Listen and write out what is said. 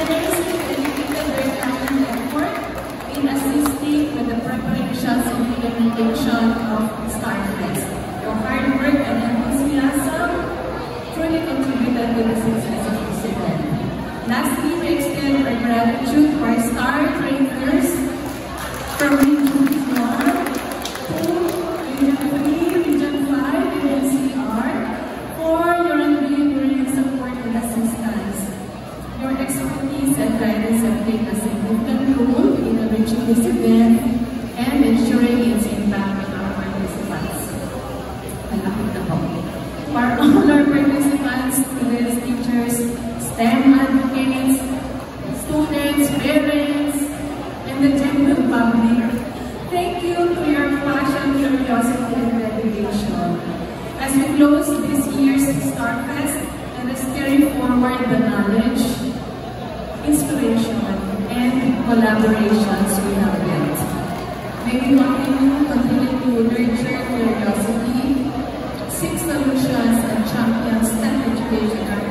learners dedicated their time and effort in assisting with the preparations and implementation of StarFest. Your hard work and enthusiasm truly contributed to the success of this event. Lastly, we extend our gratitude to our star trainers from Region 4 to Region 3, Region 5, Region CR for your unwavering support and assistance. Your expertise and guidance have played a significant role in enriching this event and ensuring its impact on our participants. For all our participants, students, teachers, STEM advocates, students, parents, and the general public, thank you for your passion, curiosity, and dedication. As we close this year's StarFest, let us carry forward the knowledge, inspiration, and collaborations we have built. May we continue to nurture curiosity, seek solutions, and champion STEM education